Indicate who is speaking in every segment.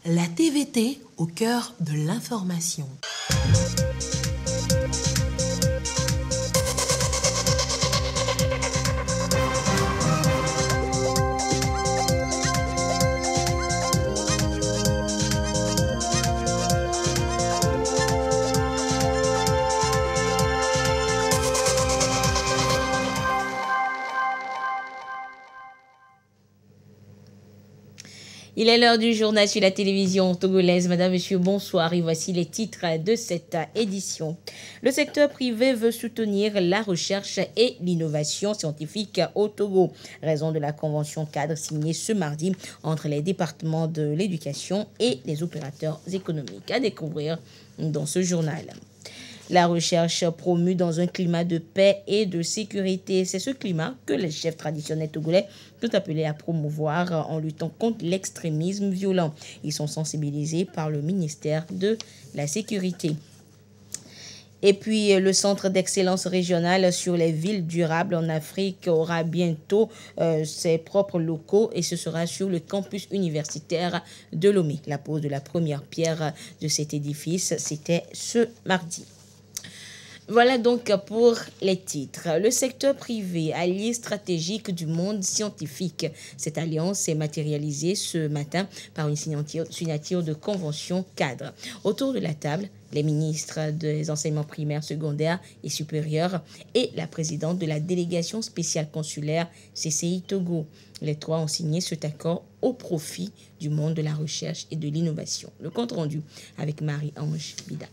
Speaker 1: La TVT au cœur de l'information.
Speaker 2: Il est l'heure du journal sur la télévision togolaise. Madame, Monsieur, bonsoir et voici les titres de cette édition. Le secteur privé veut soutenir la recherche et l'innovation scientifique au Togo, raison de la convention cadre signée ce mardi entre les départements de l'éducation et les opérateurs économiques. À découvrir dans ce journal. La recherche promue dans un climat de paix et de sécurité. C'est ce climat que les chefs traditionnels togolais sont appelés à promouvoir en luttant contre l'extrémisme violent. Ils sont sensibilisés par le ministère de la Sécurité. Et puis, le Centre d'excellence régionale sur les villes durables en Afrique aura bientôt ses propres locaux et ce sera sur le campus universitaire de Lomé. La pose de la première pierre de cet édifice, c'était ce mardi. Voilà donc pour les titres. Le secteur privé, allié stratégique du monde scientifique. Cette alliance s'est matérialisée ce matin par une signature de convention cadre. Autour de la table, les ministres des enseignements primaires, secondaires et supérieurs et la présidente de la délégation spéciale consulaire CCI Togo. Les trois ont signé cet accord au profit du monde de la recherche et de l'innovation. Le compte rendu avec Marie-Ange Bida.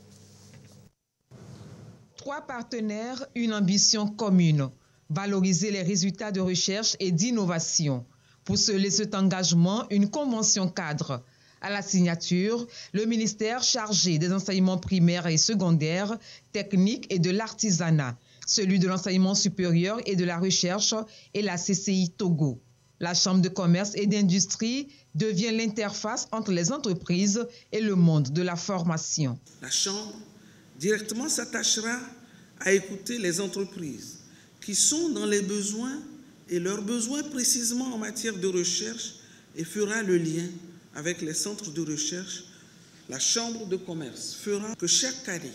Speaker 3: Trois partenaires, une ambition commune, valoriser les résultats de recherche et d'innovation. Pour sceller cet engagement, une convention cadre. À la signature, le ministère chargé des enseignements primaires et secondaires, techniques et de l'artisanat, celui de l'enseignement supérieur et de la recherche et la CCI Togo. La Chambre de commerce et d'industrie devient l'interface entre les entreprises et le monde de la formation.
Speaker 4: La Chambre directement s'attachera à écouter les entreprises qui sont dans les besoins et leurs besoins précisément en matière de recherche et fera le lien avec les centres de recherche. La Chambre de commerce fera que chaque année,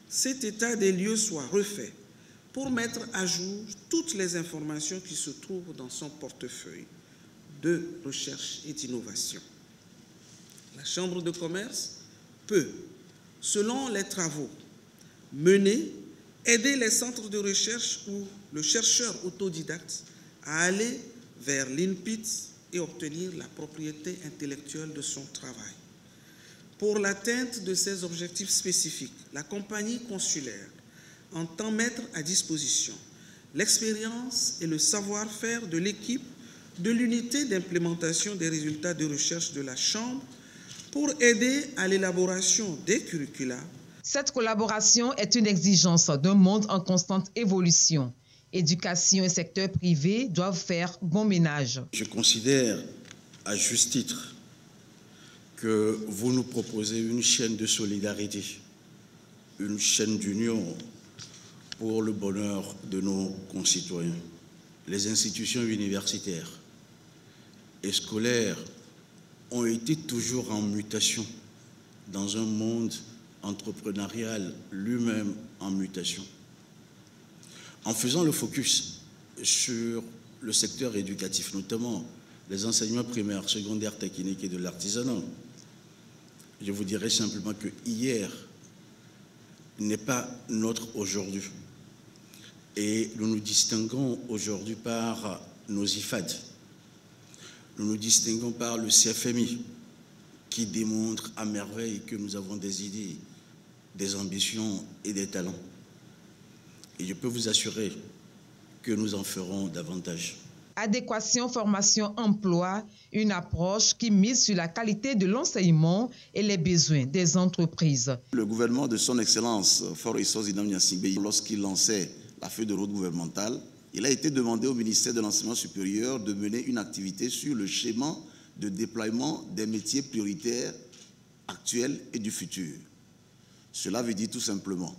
Speaker 4: cet état des lieux soit refait pour mettre à jour toutes les informations qui se trouvent dans son portefeuille de recherche et d'innovation. La Chambre de commerce peut, selon les travaux menés, aider les centres de recherche ou le chercheur autodidacte à aller vers l'INPIT et obtenir la propriété intellectuelle de son travail. Pour l'atteinte de ces objectifs spécifiques, la compagnie consulaire entend mettre à disposition l'expérience et le savoir-faire de l'équipe de l'unité d'implémentation des résultats de recherche de la Chambre pour aider à l'élaboration des curricula.
Speaker 3: Cette collaboration est une exigence d'un monde en constante évolution. Éducation et secteur privé doivent faire bon ménage.
Speaker 5: Je considère à juste titre que vous nous proposez une chaîne de solidarité, une chaîne d'union pour le bonheur de nos concitoyens. Les institutions universitaires et scolaires ont été toujours en mutation dans un monde entrepreneurial lui-même en mutation. En faisant le focus sur le secteur éducatif, notamment les enseignements primaires, secondaires, techniques et de l'artisanat, je vous dirais simplement que hier n'est pas notre aujourd'hui. Et nous nous distinguons aujourd'hui par nos IFAD. Nous nous distinguons par le CFMI, qui démontre à merveille que nous avons des idées, des ambitions et des talents. Et je peux vous assurer que nous en ferons davantage.
Speaker 3: Adéquation, formation, emploi, une approche qui mise sur la qualité de l'enseignement et les besoins des entreprises.
Speaker 6: Le gouvernement de son Excellence, Faure Issoze Inam Gnassingbé, lorsqu'il lançait la feuille de route gouvernementale, il a été demandé au ministère de l'Enseignement supérieur de mener une activité sur le schéma de déploiement des métiers prioritaires actuels et du futur. Cela veut dire tout simplement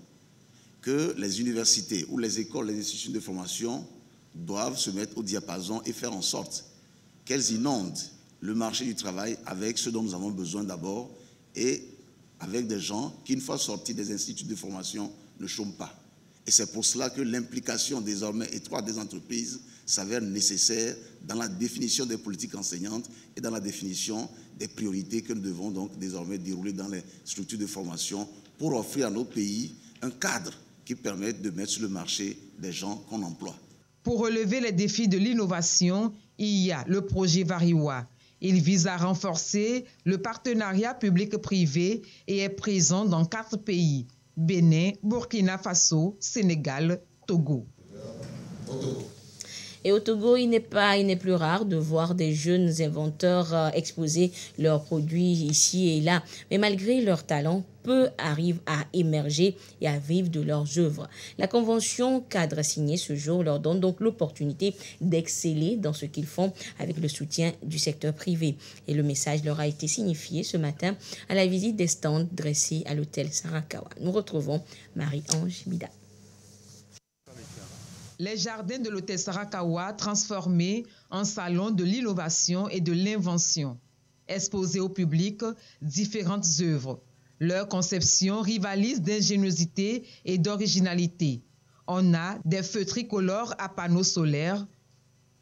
Speaker 6: que les universités ou les écoles, les institutions de formation doivent se mettre au diapason et faire en sorte qu'elles inondent le marché du travail avec ce dont nous avons besoin d'abord et avec des gens qui, une fois sortis des instituts de formation, ne chôment pas. Et c'est pour cela que l'implication désormais étroite des entreprises s'avère nécessaire dans la définition des politiques enseignantes et dans la définition des priorités que nous devons donc désormais dérouler dans les structures de formation pour offrir à nos pays un cadre qui permette de mettre sur le marché des gens qu'on emploie.
Speaker 3: Pour relever les défis de l'innovation, il y a le projet Variwa. Il vise à renforcer le partenariat public-privé et est présent dans 4 pays: Bénin, Burkina Faso, Sénégal, Togo.
Speaker 2: Et au Togo, il n'est plus rare de voir des jeunes inventeurs exposer leurs produits ici et là. Mais malgré leur talent, peu arrivent à émerger et à vivre de leurs œuvres. La convention cadre signée ce jour leur donne donc l'opportunité d'exceller dans ce qu'ils font avec le soutien du secteur privé. Et le message leur a été signifié ce matin à la visite des stands dressés à l'hôtel Sarakawa. Nous retrouvons Marie-Ange Mida.
Speaker 3: Les jardins de l'hôtel Sarakawa transformés en salon de l'innovation et de l'invention. Exposés au public différentes œuvres. Leur conception rivalise d'ingéniosité et d'originalité. On a des feux tricolores à panneaux solaires,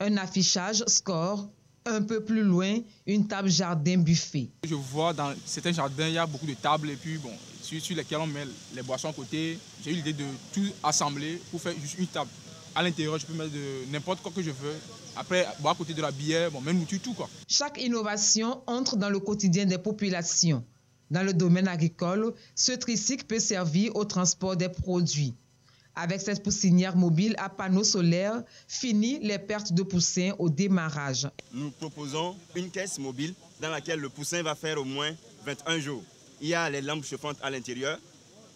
Speaker 3: un affichage score, un peu plus loin, une table jardin buffet.
Speaker 7: Je vois dans certains jardins, il y a beaucoup de tables et puis bon, sur lesquelles on met les boissons à côté. J'ai eu l'idée de tout assembler pour faire juste une table. À l'intérieur, je peux mettre de n'importe quoi que je veux. Après, boire à côté de la bière, bon, même tout quoi.
Speaker 3: Chaque innovation entre dans le quotidien des populations. Dans le domaine agricole, ce tricycle peut servir au transport des produits. Avec cette poussinière mobile à panneaux solaires, fini les pertes de poussins au démarrage.
Speaker 8: Nous proposons une caisse mobile dans laquelle le poussin va faire au moins 21 jours. Il y a les lampes chauffantes à l'intérieur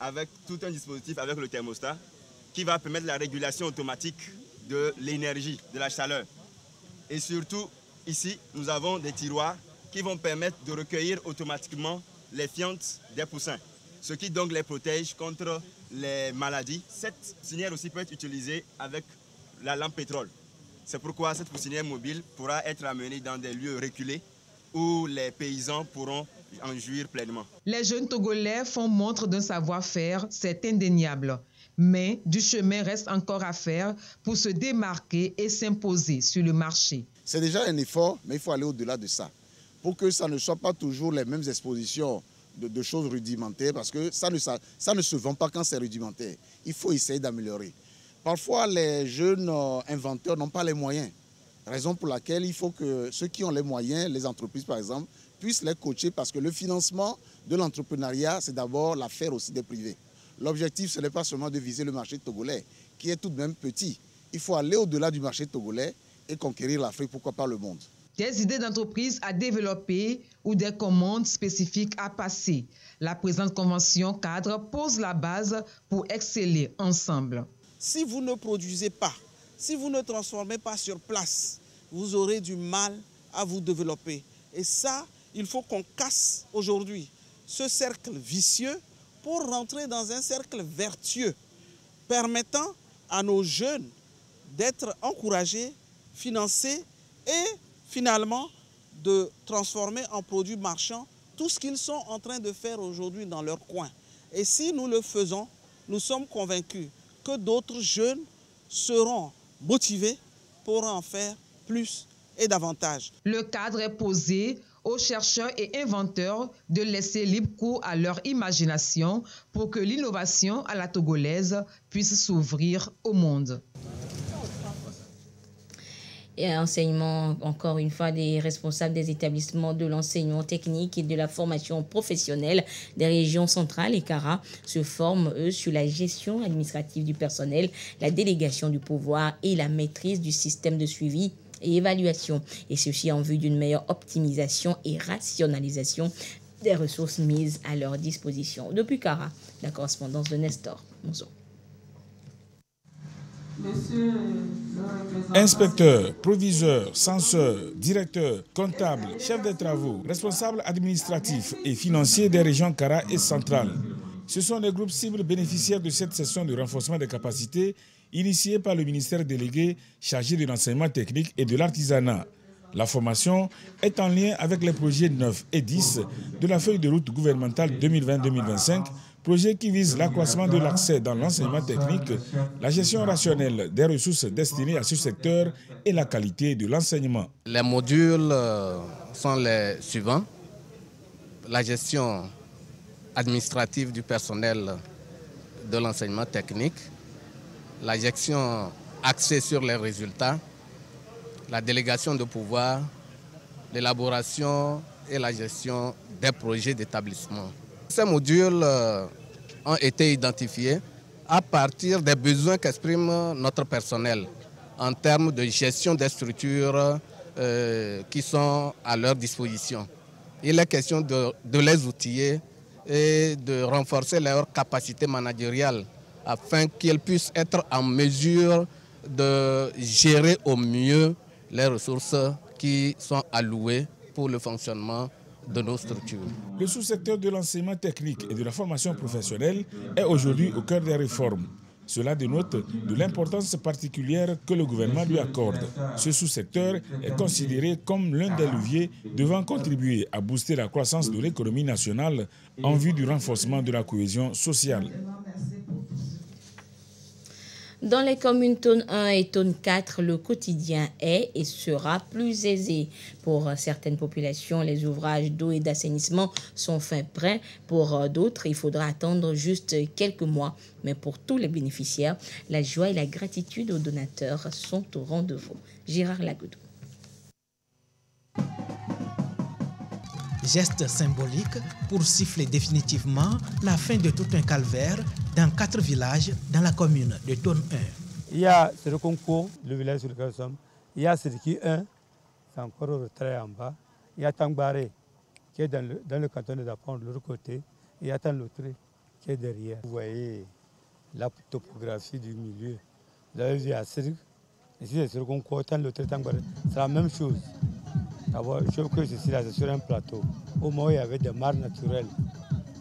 Speaker 8: avec tout un dispositif avec le thermostat qui va permettre la régulation automatique de l'énergie, de la chaleur. Et surtout, ici, nous avons des tiroirs qui vont permettre de recueillir automatiquement les fientes des poussins, ce qui donc les protège contre les maladies. Cette poussinière aussi peut être utilisée avec la lampe pétrole. C'est pourquoi cette poussinière mobile pourra être amenée dans des lieux reculés où les paysans pourront en jouir pleinement.
Speaker 3: Les jeunes Togolais font montre d'un savoir-faire, c'est indéniable. Mais du chemin reste encore à faire pour se démarquer et s'imposer sur le marché.
Speaker 9: C'est déjà un effort, mais il faut aller au-delà de ça. Pour que ça ne soit pas toujours les mêmes expositions de choses rudimentaires, parce que ça ne se vend pas quand c'est rudimentaire. Il faut essayer d'améliorer. Parfois, les jeunes inventeurs n'ont pas les moyens. Raison pour laquelle il faut que ceux qui ont les moyens, les entreprises par exemple, puissent les coacher, parce que le financement de l'entrepreneuriat, c'est d'abord l'affaire aussi des privés. L'objectif, ce n'est pas seulement de viser le marché togolais, qui est tout de même petit. Il faut aller au-delà du marché togolais et conquérir l'Afrique, pourquoi pas le monde.
Speaker 3: Des idées d'entreprise à développer ou des commandes spécifiques à passer. La présente convention cadre pose la base pour exceller ensemble.
Speaker 10: Si vous ne produisez pas, si vous ne transformez pas sur place, vous aurez du mal à vous développer. Et ça, il faut qu'on casse aujourd'hui ce cercle vicieux pour rentrer dans un cercle vertueux, permettant à nos jeunes d'être encouragés, financés et finalement de transformer en produits marchands tout ce qu'ils sont en train de faire aujourd'hui dans leur coin. Et si nous le faisons, nous sommes convaincus que d'autres jeunes seront motivés pour en faire plus et davantage.
Speaker 3: Le cadre est posé aux chercheurs et inventeurs de laisser libre cours à leur imagination pour que l'innovation à la togolaise puisse s'ouvrir au monde.
Speaker 2: Et enseignement, encore une fois, des responsables des établissements de l'enseignement technique et de la formation professionnelle des régions centrales et Kara se forment, eux, sur la gestion administrative du personnel, la délégation du pouvoir et la maîtrise du système de suivi et évaluation. Et ceci en vue d'une meilleure optimisation et rationalisation des ressources mises à leur disposition. Depuis Kara, la correspondance de Nestor Monzo.
Speaker 11: Inspecteurs, proviseurs, censeurs, directeurs, comptables, chefs de travaux, responsables administratifs et financiers des régions Kara et centrales. Ce sont les groupes cibles bénéficiaires de cette session de renforcement des capacités initiée par le ministère délégué chargé de l'enseignement technique et de l'artisanat. La formation est en lien avec les projets 9 et 10 de la feuille de route gouvernementale 2020-2025, projet qui vise l'accroissement de l'accès dans l'enseignement technique, la gestion rationnelle des ressources destinées à ce secteur et la qualité de l'enseignement.
Speaker 12: Les modules sont les suivants. La gestion administrative du personnel de l'enseignement technique, la gestion axée sur les résultats, la délégation de pouvoir, l'élaboration et la gestion des projets d'établissement. Ces modules ont été identifiés à partir des besoins qu'exprime notre personnel en termes de gestion des structures qui sont à leur disposition. Il est question de les outiller et de renforcer leurs capacités managériales afin qu'ils puissent être en mesure de gérer au mieux les ressources qui sont allouées pour le fonctionnement de nos structures.
Speaker 11: Le sous-secteur de l'enseignement technique et de la formation professionnelle est aujourd'hui au cœur des réformes. Cela dénote de l'importance particulière que le gouvernement lui accorde. Ce sous-secteur est considéré comme l'un des leviers devant contribuer à booster la croissance de l'économie nationale en vue du renforcement de la cohésion sociale.
Speaker 2: Dans les communes Tonne 1 et Tonne 4, le quotidien est et sera plus aisé. Pour certaines populations, les ouvrages d'eau et d'assainissement sont fin prêts. Pour d'autres, il faudra attendre juste quelques mois. Mais pour tous les bénéficiaires, la joie et la gratitude aux donateurs sont au rendez-vous. Gérard Lagoudou.
Speaker 13: Geste symbolique pour siffler définitivement la fin de tout un calvaire dans 4 villages dans la commune de Tonne 1.
Speaker 14: Il y a Serekonko, le village sur lequel nous sommes. Il y a Seriki 1, c'est encore au retrait en bas. Il y a Tangbare, qui est dans le canton de Dapon, de l'autre côté. Il y a Tanlotré, qui est derrière. Vous voyez la topographie du milieu. Vous avez vu à Serik, ici c'est Serekonko, Tanlotré, Tangbare. C'est la même chose. D'abord, je trouve que ceci là, c'est sur un plateau. Au moins, il y avait des mares naturelles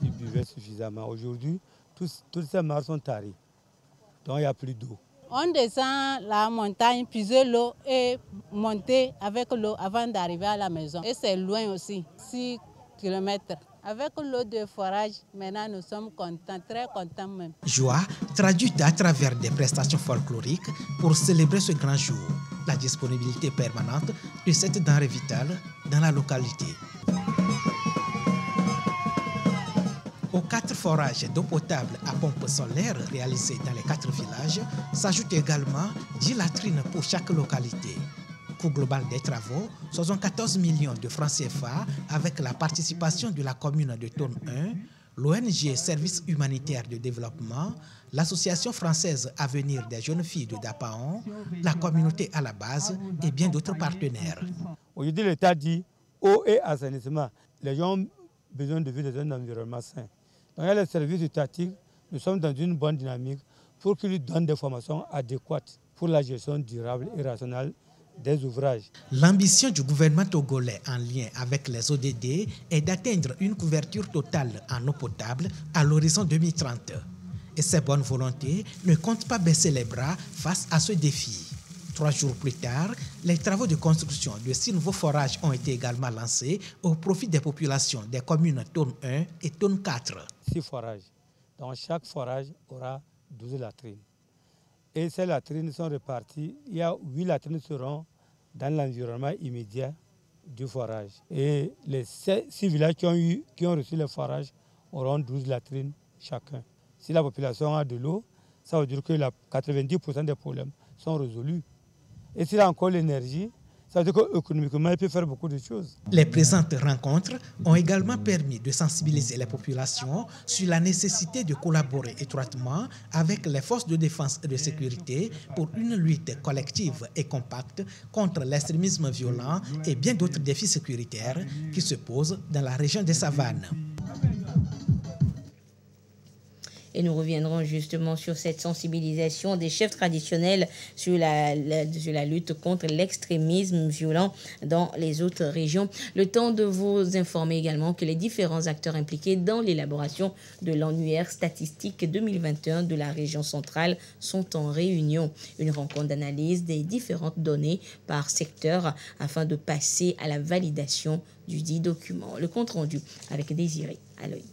Speaker 14: qui buvaient suffisamment. Aujourd'hui, toutes ces mares sont taries. Donc, il n'y a plus d'eau.
Speaker 15: On descend la montagne, puiser l'eau et monter avec l'eau avant d'arriver à la maison. Et c'est loin aussi, 6 km. Avec l'eau de forage, maintenant nous sommes contents, très contents même.
Speaker 13: Joie traduite à travers des prestations folkloriques pour célébrer ce grand jour. La disponibilité permanente de cette denrée vitale dans la localité. Aux 4 forages d'eau potable à pompe solaire réalisés dans les 4 villages s'ajoutent également 10 latrines pour chaque localité. Coût global des travaux, 74 millions de francs CFA avec la participation de la commune de Tonne 1, l'ONG Service humanitaire de développement, l'Association française Avenir des jeunes filles de Dapaon, la communauté à la base et bien d'autres partenaires.
Speaker 14: Aujourd'hui, l'État dit eau et assainissement. Les gens ont besoin de vivre dans un environnement sain. Donc, il y a les services étatiques, nous sommes dans une bonne dynamique pour qu'ils donnent des formations adéquates pour la gestion durable et rationnelle des ouvrages.
Speaker 13: L'ambition du gouvernement togolais en lien avec les ODD est d'atteindre une couverture totale en eau potable à l'horizon 2030. Et ces bonnes volontés ne comptent pas baisser les bras face à ce défi. 3 jours plus tard, les travaux de construction de 6 nouveaux forages ont été également lancés au profit des populations des communes Tonne 1 et Tonne 4.
Speaker 14: 6 forages. Donc chaque forage aura 12 latrines. Et ces latrines sont réparties. Il y a 8 latrines seront dans l'environnement immédiat du forage. Et les 6 villages qui ont reçu le forage auront 12 latrines chacun. Si la population a de l'eau, ça veut dire que 90% des problèmes sont résolus. Et s'il a encore l'énergie, ça veut dire qu'économiquement, il peut faire beaucoup de choses.
Speaker 13: Les présentes rencontres ont également permis de sensibiliser les populations sur la nécessité de collaborer étroitement avec les forces de défense et de sécurité pour une lutte collective et compacte contre l'extrémisme violent et bien d'autres défis sécuritaires qui se posent dans la région des Savanes.
Speaker 2: Et nous reviendrons justement sur cette sensibilisation des chefs traditionnels sur la lutte contre l'extrémisme violent dans les autres régions. Le temps de vous informer également que les différents acteurs impliqués dans l'élaboration de l'annuaire statistique 2021 de la région centrale sont en réunion. Une rencontre d'analyse des différentes données par secteur afin de passer à la validation du dit document. Le compte rendu avec Désiré Aloy.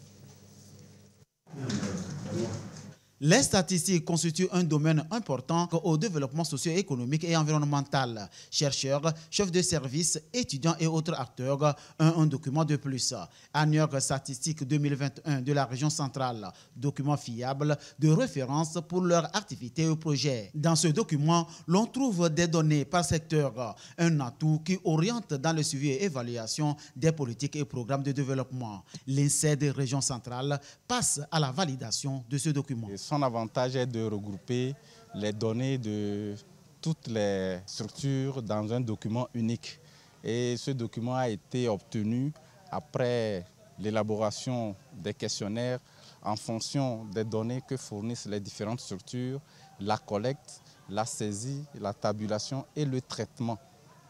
Speaker 16: Les statistiques constituent un domaine important au développement socio-économique et environnemental. Chercheurs, chefs de service, étudiants et autres acteurs ont un document de plus. Annuaire statistique 2021 de la région centrale, document fiable de référence pour leur activité ou projet. Dans ce document, l'on trouve des données par secteur, un atout qui oriente dans le suivi et évaluation des politiques et programmes de développement. L'INSEAD région centrale passe à la validation de ce document.
Speaker 17: Son avantage est de regrouper les données de toutes les structures dans un document unique. Et ce document a été obtenu après l'élaboration des questionnaires en fonction des données que fournissent les différentes structures, la collecte, la saisie, la tabulation et le traitement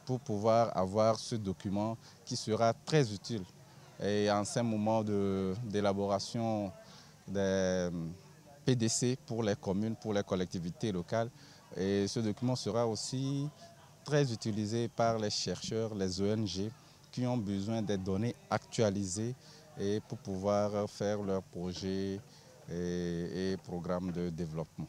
Speaker 17: pour pouvoir avoir ce document qui sera très utile. Et en ces moments d'élaboration des PDC pour les communes, pour les collectivités locales. Et ce document sera aussi très utilisé par les chercheurs, les ONG qui ont besoin des données actualisées et pour pouvoir faire leurs projets et programmes de développement.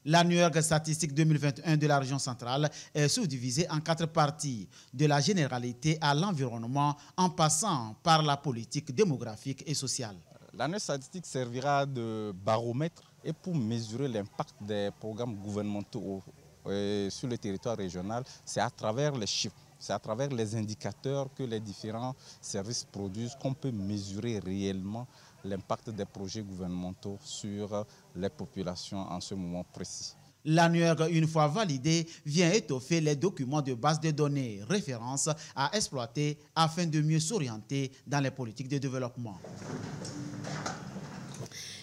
Speaker 16: L'annuaire statistique 2021 de la région centrale est sous-divisé en 4 parties, de la généralité à l'environnement en passant par la politique démographique et sociale.
Speaker 17: L'annuaire statistique servira de baromètre et pour mesurer l'impact des programmes gouvernementaux sur le territoire régional, c'est à travers les chiffres, c'est à travers les indicateurs que les différents services produisent qu'on peut mesurer réellement l'impact des projets gouvernementaux sur les populations en ce moment précis.
Speaker 16: L'annuaire, une fois validé, vient étoffer les documents de base de données, références à exploiter afin de mieux s'orienter dans les politiques de développement.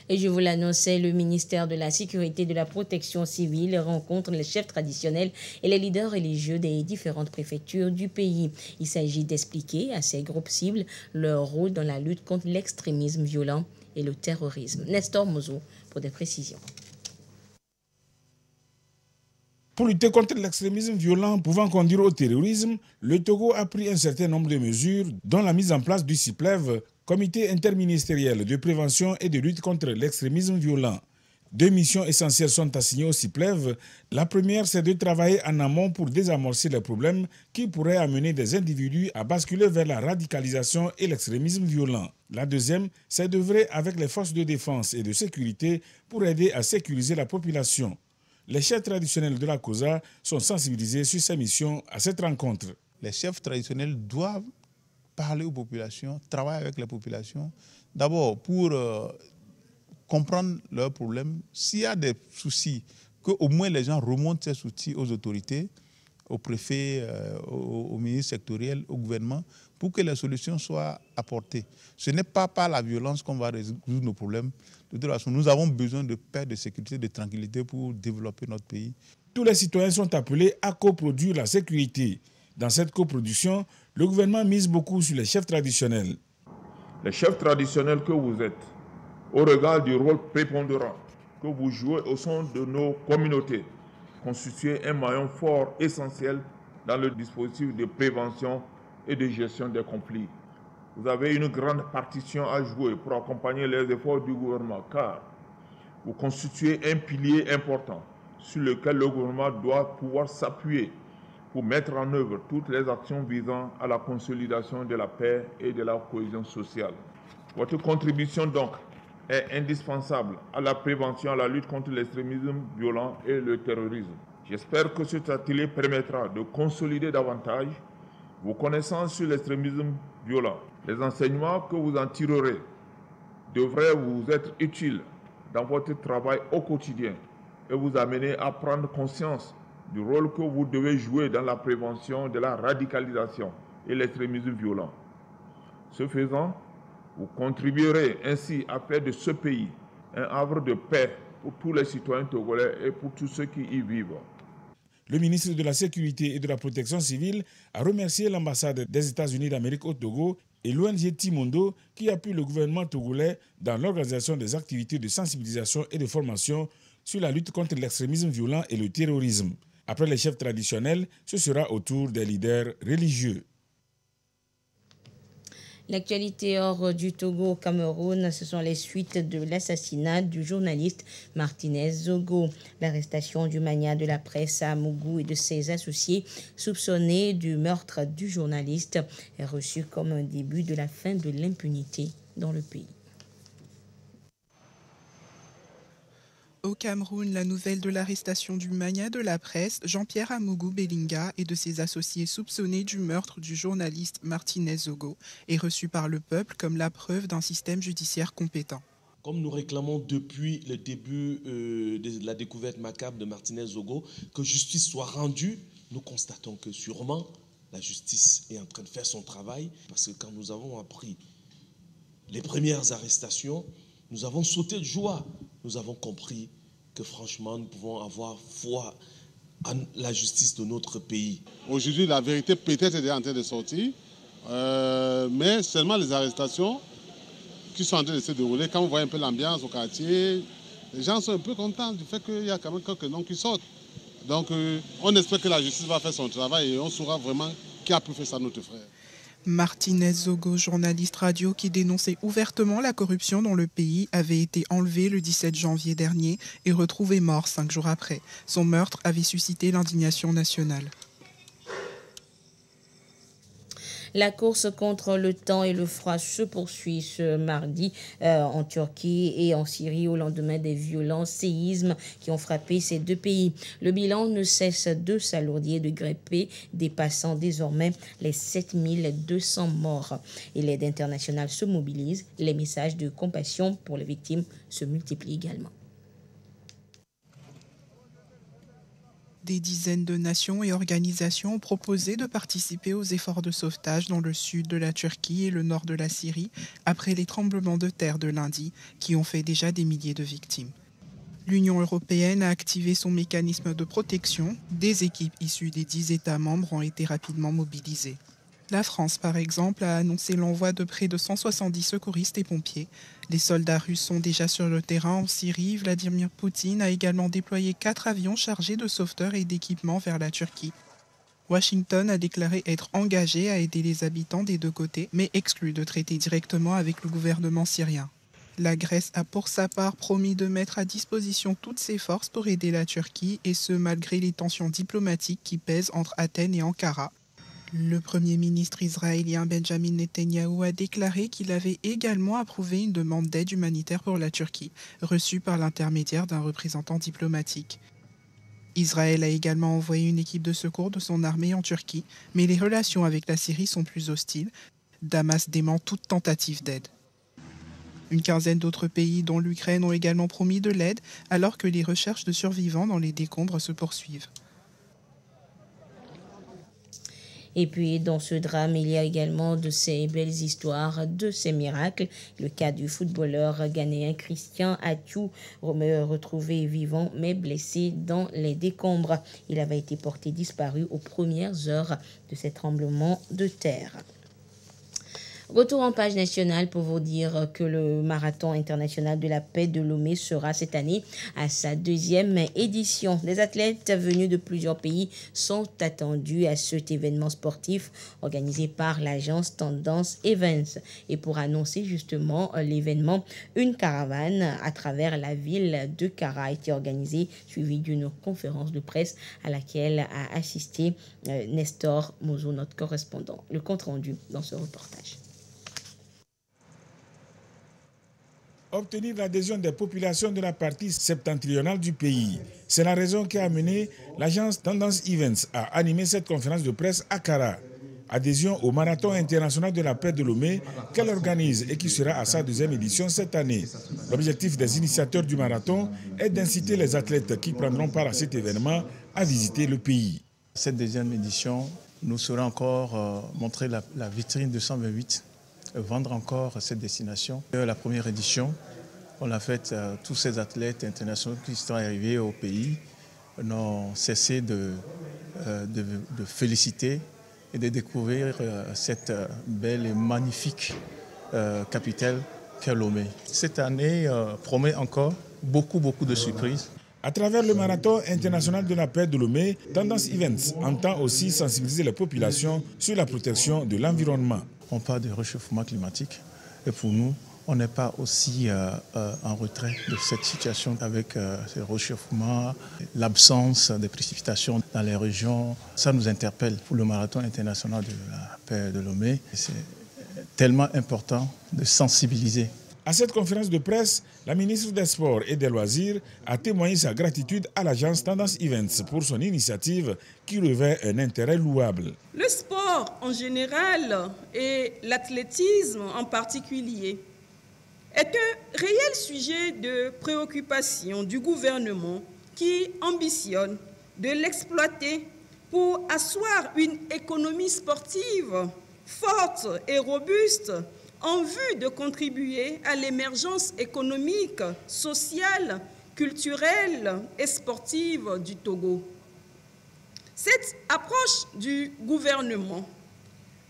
Speaker 2: Et je vous l'annonçais, le ministère de la Sécurité et de la Protection civile rencontre les chefs traditionnels et les leaders religieux des différentes préfectures du pays. Il s'agit d'expliquer à ces groupes cibles leur rôle dans la lutte contre l'extrémisme violent et le terrorisme. Nestor Mozo pour des précisions.
Speaker 11: Pour lutter contre l'extrémisme violent pouvant conduire au terrorisme, le Togo a pris un certain nombre de mesures, dont la mise en place du CIPLEV, Comité interministériel de prévention et de lutte contre l'extrémisme violent. 2 missions essentielles sont assignées au CIPLEV. La première, c'est de travailler en amont pour désamorcer les problèmes qui pourraient amener des individus à basculer vers la radicalisation et l'extrémisme violent. La deuxième, c'est d'œuvrer avec les forces de défense et de sécurité pour aider à sécuriser la population. Les chefs traditionnels de la COSA sont sensibilisés sur ces missions à cette rencontre.
Speaker 18: Les chefs traditionnels doivent parler aux populations, travailler avec les populations, d'abord pour comprendre leurs problèmes. S'il y a des soucis, qu'au moins les gens remontent ces soucis aux autorités, aux préfets, aux ministres sectoriels, au gouvernement, pour que les solutions soient apportées. Ce n'est pas par la violence qu'on va résoudre nos problèmes. De toute façon, nous avons besoin de paix, de sécurité, de tranquillité pour développer notre pays.
Speaker 11: Tous les citoyens sont appelés à coproduire la sécurité. Dans cette coproduction, le gouvernement mise beaucoup sur les chefs traditionnels.
Speaker 19: Les chefs traditionnels que vous êtes, au regard du rôle prépondérant que vous jouez au sein de nos communautés, constituez un maillon fort essentiel dans le dispositif de prévention et de gestion des conflits. Vous avez une grande partition à jouer pour accompagner les efforts du gouvernement, car vous constituez un pilier important sur lequel le gouvernement doit pouvoir s'appuyer pour mettre en œuvre toutes les actions visant à la consolidation de la paix et de la cohésion sociale. Votre contribution donc est indispensable à la prévention, à la lutte contre l'extrémisme violent et le terrorisme. J'espère que cet atelier permettra de consolider davantage vos connaissances sur l'extrémisme violent. Les enseignements que vous en tirerez devraient vous être utiles dans votre travail au quotidien et vous amener à prendre conscience du rôle que vous devez jouer dans la prévention de la radicalisation et l'extrémisme violent. Ce faisant, vous contribuerez ainsi à faire de ce pays un havre de paix pour tous les citoyens togolais et pour tous ceux qui y vivent.
Speaker 11: Le ministre de la Sécurité et de la Protection civile a remercié l'ambassade des États-Unis d'Amérique au Togo et l'ONG Timondo qui appuie le gouvernement togolais dans l'organisation des activités de sensibilisation et de formation sur la lutte contre l'extrémisme violent et le terrorisme. Après les chefs traditionnels, ce sera au tour des leaders religieux.
Speaker 2: L'actualité hors du Togo au Cameroun, ce sont les suites de l'assassinat du journaliste Martinez Zogo. L'arrestation du magnat de la presse à Mougou et de ses associés soupçonnés du meurtre du journaliste est reçue comme un début de la fin de l'impunité dans le pays.
Speaker 20: Au Cameroun, la nouvelle de l'arrestation du magnat de la presse, Jean-Pierre Amougou Belinga, et de ses associés soupçonnés du meurtre du journaliste Martinez Zogo est reçue par le peuple comme la preuve d'un système judiciaire compétent.
Speaker 21: Comme nous réclamons depuis le début de la découverte macabre de Martinez Zogo, que justice soit rendue, nous constatons que sûrement la justice est en train de faire son travail, parce que quand nous avons appris les premières arrestations, nous avons sauté de joie. Nous avons compris que franchement, nous pouvons avoir foi en la justice de notre pays.
Speaker 22: Aujourd'hui, la vérité peut-être est en train de sortir, mais seulement les arrestations qui sont en train de se dérouler, quand on voit un peu l'ambiance au quartier, les gens sont un peu contents du fait qu'il y a quand même quelques noms qui sortent. Donc on espère que la justice va faire son travail et on saura vraiment qui a pu faire ça à notre frère.
Speaker 20: Martinez Zogo, journaliste radio qui dénonçait ouvertement la corruption dans le pays, avait été enlevé le 17 janvier dernier et retrouvé mort 5 jours après. Son meurtre avait suscité l'indignation nationale.
Speaker 2: La course contre le temps et le froid se poursuit ce mardi en Turquie et en Syrie au lendemain des violents séismes qui ont frappé ces deux pays. Le bilan ne cesse de s'alourdir et de grimper, dépassant désormais les 7200 morts. Et l'aide internationale se mobilise. Les messages de compassion pour les victimes se multiplient également.
Speaker 20: Des dizaines de nations et organisations ont proposé de participer aux efforts de sauvetage dans le sud de la Turquie et le nord de la Syrie après les tremblements de terre de lundi qui ont fait déjà des milliers de victimes. L'Union européenne a activé son mécanisme de protection. Des équipes issues des 10 États membres ont été rapidement mobilisées. La France, par exemple, a annoncé l'envoi de près de 170 secouristes et pompiers. Les soldats russes sont déjà sur le terrain en Syrie. Vladimir Poutine a également déployé 4 avions chargés de sauveteurs et d'équipements vers la Turquie. Washington a déclaré être engagé à aider les habitants des deux côtés, mais exclu de traiter directement avec le gouvernement syrien. La Grèce a pour sa part promis de mettre à disposition toutes ses forces pour aider la Turquie, et ce malgré les tensions diplomatiques qui pèsent entre Athènes et Ankara. Le Premier ministre israélien Benjamin Netanyahou a déclaré qu'il avait également approuvé une demande d'aide humanitaire pour la Turquie, reçue par l'intermédiaire d'un représentant diplomatique. Israël a également envoyé une équipe de secours de son armée en Turquie, mais les relations avec la Syrie sont plus hostiles. Damas dément toute tentative d'aide. Une quinzaine d'autres pays, dont l'Ukraine, ont également promis de l'aide, alors que les recherches de survivants dans les décombres se poursuivent.
Speaker 2: Et puis, dans ce drame, il y a également de ces belles histoires, de ces miracles. Le cas du footballeur ghanéen Christian Athiou, retrouvé vivant mais blessé dans les décombres. Il avait été porté disparu aux premières heures de ces tremblements de terre. Retour en page nationale pour vous dire que le Marathon international de la paix de Lomé sera cette année à sa 2e édition. Des athlètes venus de plusieurs pays sont attendus à cet événement sportif organisé par l'agence Tendance Events. Et pour annoncer justement l'événement, une caravane à travers la ville de Kara a été organisée, suivie d'une conférence de presse à laquelle a assisté Nestor Mozo, notre correspondant. Le compte rendu dans ce reportage.
Speaker 11: Obtenir l'adhésion des populations de la partie septentrionale du pays. C'est la raison qui a amené l'agence Tendance Events à animer cette conférence de presse à Kara. Adhésion au Marathon international de la paix de Lomé qu'elle organise et qui sera à sa 2e édition cette année. L'objectif des initiateurs du marathon est d'inciter les athlètes qui prendront part à cet événement à visiter le pays.
Speaker 23: Cette 2e édition nous saura encore montrer la vitrine de 128, vendre encore cette destination. La première édition On l'a fait, tous ces athlètes internationaux qui sont arrivés au pays n'ont cessé de féliciter et de découvrir cette belle et magnifique capitale qu'est Lomé. Cette année promet encore beaucoup de surprises.
Speaker 11: À travers le marathon international de la paix de Lomé, Tendance Events entend aussi sensibiliser les populations sur la protection de l'environnement.
Speaker 23: On parle de réchauffement climatique et pour nous, on n'est pas aussi en retrait de cette situation avec ce réchauffement, l'absence de précipitations dans les régions. Ça nous interpelle pour le marathon international de la paix de Lomé. C'est tellement important de sensibiliser.
Speaker 11: À cette conférence de presse, la ministre des Sports et des Loisirs a témoigné sa gratitude à l'agence Tendance Events pour son initiative qui revêt un intérêt louable.
Speaker 1: Le sport en général et l'athlétisme en particulier est un réel sujet de préoccupation du gouvernement qui ambitionne de l'exploiter pour asseoir une économie sportive forte et robuste en vue de contribuer à l'émergence économique, sociale, culturelle et sportive du Togo. Cette approche du gouvernement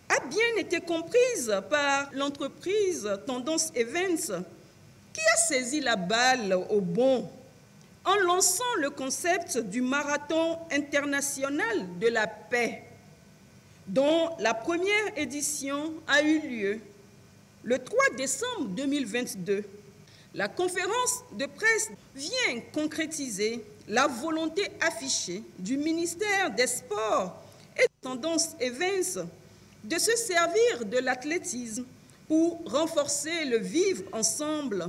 Speaker 1: a bien été comprise par l'entreprise Tendance Events qui a saisi la balle au bond en lançant le concept du marathon international de la paix, dont la première édition a eu lieu le 3 décembre 2022. La conférence de presse vient concrétiser la volonté affichée du ministère des Sports et de Tendance Events de se servir de l'athlétisme pour renforcer le vivre ensemble,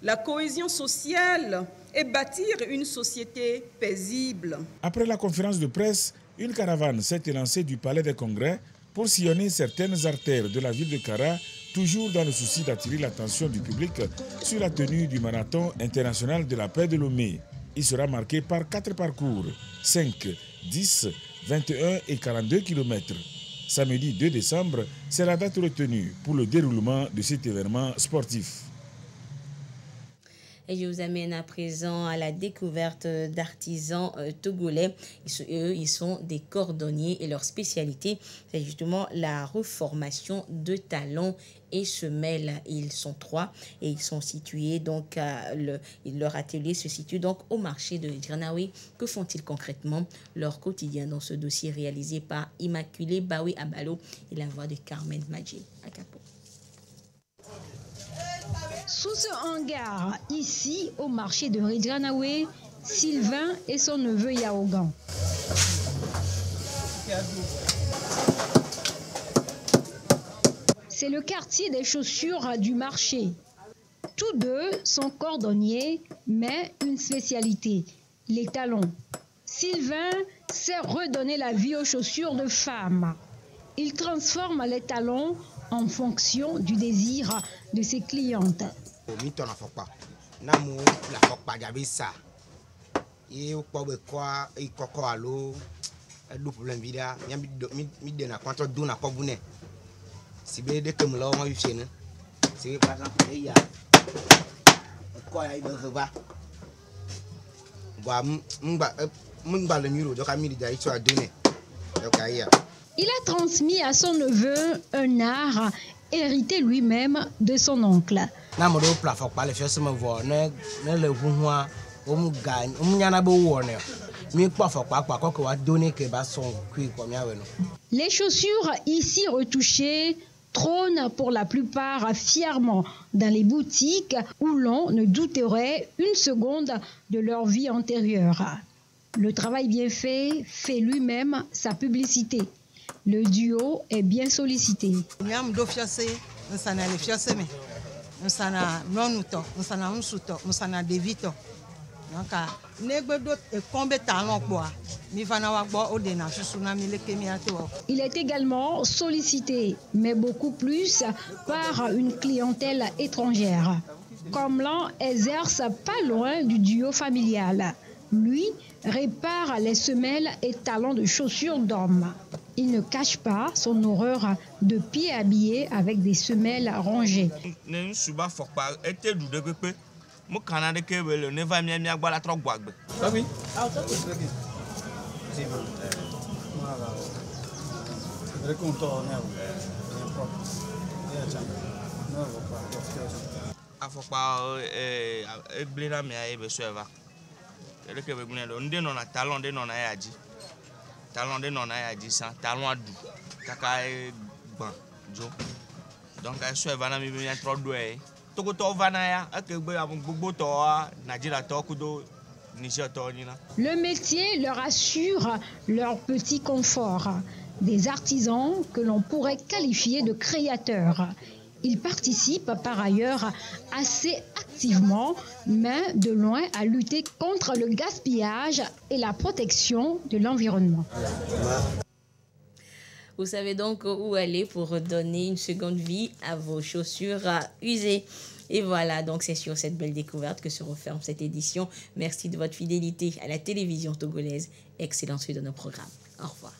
Speaker 1: la cohésion sociale et bâtir une société paisible.
Speaker 11: Après la conférence de presse, une caravane s'est élancée du Palais des Congrès pour sillonner certaines artères de la ville de Kara, toujours dans le souci d'attirer l'attention du public sur la tenue du marathon international de la paix de Lomé. Il sera marqué par 4 parcours, 5, 10, 21 et 42 km. Samedi 2 décembre, c'est la date retenue pour le déroulement de cet événement sportif.
Speaker 2: Et je vous amène à présent à la découverte d'artisans togolais. Ils sont des cordonniers et leur spécialité, c'est justement la reformation de talons et semelles. Ils sont 3 et ils sont situés donc leur atelier se situe donc au marché de Granawi. Que font-ils concrètement? Leur quotidien dans ce dossier réalisé par Immaculée Baoui Abalo et la voix de Carmen Madji Akapo.
Speaker 4: Sous ce hangar, ici, au marché de Ridjanaoué, Sylvain et son neveu Yaogan. C'est le quartier des chaussures du marché. Tous deux sont cordonniers, mais une spécialité, les talons. Sylvain sait redonner la vie aux chaussures de femmes. Il transforme les talons en fonction du désir de ses clientes. Il a transmis à son neveu un art hérité lui-même de son oncle. Les chaussures ici retouchées trônent pour la plupart fièrement dans les boutiques où l'on ne douterait une seconde de leur vie antérieure. Le travail bien fait fait lui-même sa publicité. Le duo est bien sollicité. Il est également sollicité, mais beaucoup plus par une clientèle étrangère. Comme l'on exerce pas loin du duo familial. Lui répare les semelles et talons de chaussures d'hommes. Il ne cache pas son horreur de pieds habillés avec des semelles rongées.
Speaker 5: Mo Canada que le ne va bien bien la trop guagbe.
Speaker 14: Ah oui.
Speaker 5: Afokpa eblina mi aye be sueva. Le que be no nde no na talon de no na yaji. Talon de no na yaji san talon adu. Kaka e ban jo. Donc elle sueva na mi bien trop doué.
Speaker 4: Le métier leur assure leur petit confort. Des artisans que l'on pourrait qualifier de créateurs. Ils participent par ailleurs assez activement, mais de loin, à lutter contre le gaspillage et la protection de l'environnement.
Speaker 2: Vous savez donc où aller pour donner une seconde vie à vos chaussures usées. Et voilà, donc c'est sur cette belle découverte que se referme cette édition. Merci de votre fidélité à la télévision togolaise. Excellente suite de nos programmes. Au revoir.